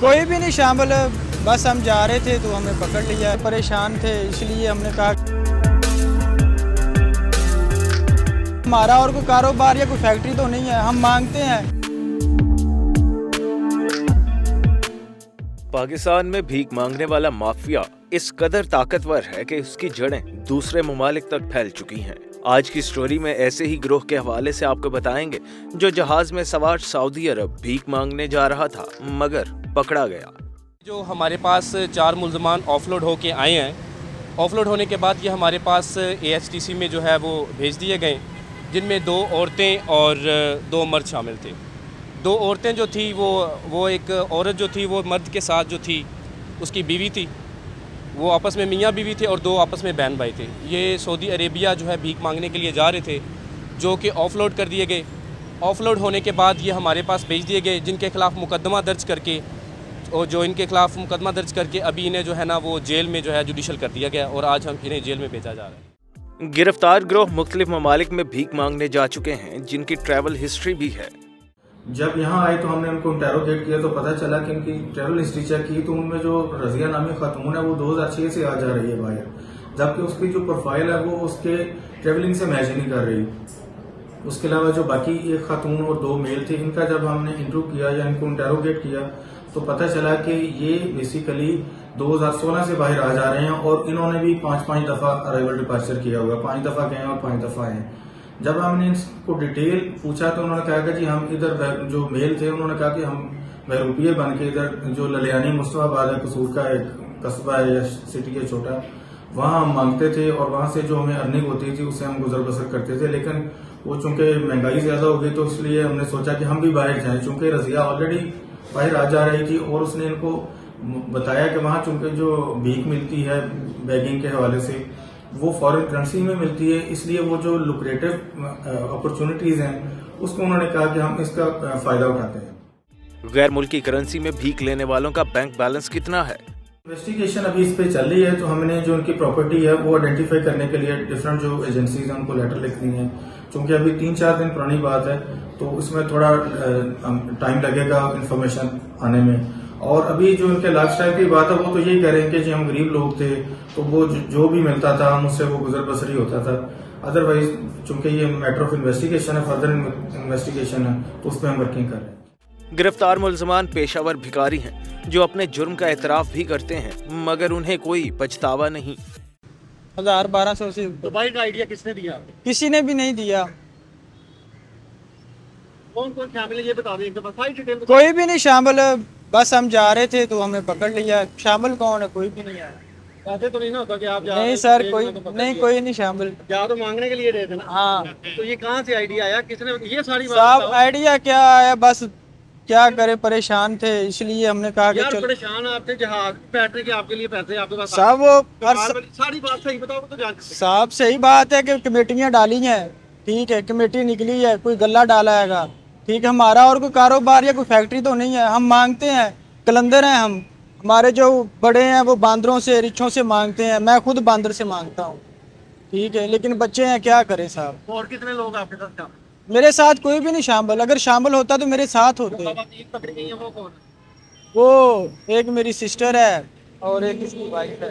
कोई भी नहीं शामिल, बस हम जा रहे थे तो हमें पकड़ लिया। परेशान थे इसलिए हमने कहा हमारा और कोई कारोबार या कोई फैक्ट्री तो नहीं है, हम मांगते हैं। पाकिस्तान में भीख मांगने वाला माफिया इस कदर ताकतवर है कि उसकी जड़ें दूसरे ममालिक तक फैल चुकी हैं। आज की स्टोरी में ऐसे ही गिरोह के हवाले से आपको बताएंगे जो जहाज में सवार सऊदी अरब भीख मांगने जा रहा था मगर पकड़ा गया। जो हमारे पास 4 मुल्ज़मान ऑफलोड होके आए हैं, ऑफलोड होने के बाद ये हमारे पास AHTC में जो है वो भेज दिए गए, जिनमें 2 औरतें और 2 मर्द शामिल थे। 2 औरतें जो थी वो एक औरत जो थी वो मर्द के साथ जो थी उसकी बीवी थी, वो आपस में मियाँ बीवी थे और 2 आपस में बहन भाई थे। ये सऊदी अरेबिया जो है भीख मांगने के लिए जा रहे थे, जो कि ऑफलोड कर दिए गए। ऑफलोड होने के बाद ये हमारे पास भेज दिए गए, जिनके खिलाफ़ मुकदमा दर्ज करके और जो इनके खिलाफ़ मुकदमा दर्ज करके अभी इन्हें जो है ना वो जेल में जो है जुडिशल कर दिया गया और आज हम इन्हें जेल में भेजा जा रहा है। गिरफ्तार गिरोह मुख्तलिफ ममालिक में भीख मांगने जा चुके हैं, जिनकी ट्रैवल हिस्ट्री भी है। जब यहाँ आए तो हमने उनको इंटेरोगेट किया तो पता चला कि इनकी ट्रैवल हिस्ट्री चेक की तो उनमें जो रजिया नामी खातून है वो 2006 से आ जा रही है बाहर, जबकि उसकी जो प्रोफाइल है वो उसके ट्रैवलिंग से मैच नहीं कर रही। उसके अलावा जो बाकी एक खातून और 2 मेल थे, इनका जब हमने इंटरव्यू किया या इनको इंटेरोगेट किया तो पता चला कि ये बेसिकली 2016 से बाहर आ जा रहे हैं और इन्होंने भी 5-5 दफा अराइवल डिपार्चर किया हुआ, 5 दफा गए और 5 दफा आए। जब हमने इनको डिटेल पूछा तो उन्होंने कहा कि जी हम इधर जो मेल थे उन्होंने कहा कि हम बहरूपिये बन के इधर जो ललियानी मुस्तफाबाद है, कसूर का एक कस्बा है या सिटी है छोटा, वहां हम मांगते थे और वहां से जो हमें अर्निंग होती थी उससे हम गुजर बसर करते थे। लेकिन वो चूंकि महंगाई ज्यादा हो गई तो इसलिए हमने सोचा कि हम भी बाहर जाएं, चूंकि रजिया ऑलरेडी बाहर आ जा रही थी और उसने इनको बताया कि वहां चूंकि जो भीख मिलती है बैगिंग के हवाले से वो फॉरेन करेंसी में मिलती है, इसलिए वो जो लुक्रेटिव अपॉर्चुनिटीज हैं उसको उन्होंने कहा कि हम इसका फायदा उठाते हैं। गैर मुल्की करेंसी में भीख लेने वालों का बैंक बैलेंस कितना है? इन्वेस्टिगेशन अभी इस पे चल रही है, तो हमने जो उनकी प्रॉपर्टी है वो आइडेंटिफाई करने के लिए डिफरेंट जो एजेंसीज हैं उनको लेटर लिख दी है। क्योंकि अभी 3-4 दिन पुरानी बात है तो इसमें थोड़ा टाइम लगेगा इन्फॉर्मेशन आने में। और अभी जो इनके लाइफस्टाइल की बात है वो तो यही कह रहे हैं कि जी हम गरीब लोग थे तो वो जो भी मिलता था हम उससे वो गुजर बसर ही होता था। अदरवाइज चूंकि ये मैटर ऑफ इन्वेस्टिगेशन है, फर्दर इन्वेस्टिगेशन है, तो उस पर हम वर्किंग कर रहे हैं। गिरफ्तार मुल्ज़मान पेशावर भिखारी हैं जो अपने जुर्म का एतराफ भी करते हैं मगर उन्हें कोई पछतावा नहीं। 1000-1200 से दुबई का आइडिया किसने दिया? किसी ने भी नहीं दिया। कौन कौन शामिल है ये बता दें, सारी डिटेल। कोई भी नहीं शामिल, बस हम जा रहे थे तो हमें पकड़ लिया। शामिल कौन है? कोई भी नहीं आया। ऐसे तो नहीं ना होता कि आप जा नहीं सर, कोई नहीं, कोई नहीं शामिल। जा तो मांगने के लिए रहे थे ना। हाँ, तो ये कहाँ से आइडिया आया, किसने ये सारी बात साहब बताओ। आइडिया क्या आया, बस क्या करे, परेशान थे इसलिए हमने कहा कि यार चलो। परेशान आप थे, जहाज बैठने के आपके लिए पैसे आपके पास साहब वो सारी बात सही बताओ तो जान सकते। साहब सही बात है कि कमेटियां डाली हैं, ठीक है, कमेटी निकली है, कोई गल्ला डाला हैगा, ठीक है। हमारा और कोई कारोबार या कोई फैक्ट्री तो नहीं है, हम मांगते हैं, कलंदर हैं हम। हमारे जो बड़े हैं वो बांदरों से रिछों से मांगते हैं, मैं खुद बांदर से मांगता हूँ, ठीक है, लेकिन बच्चे हैं, क्या करें साहब। और कितने लोग आपके साथ शामिल? मेरे साथ कोई भी नहीं शामिल, अगर शामिल होता तो मेरे साथ होते। पकड़ी गई है वो कौन? वो एक मेरी सिस्टर है और एक इसकी वाइफ है।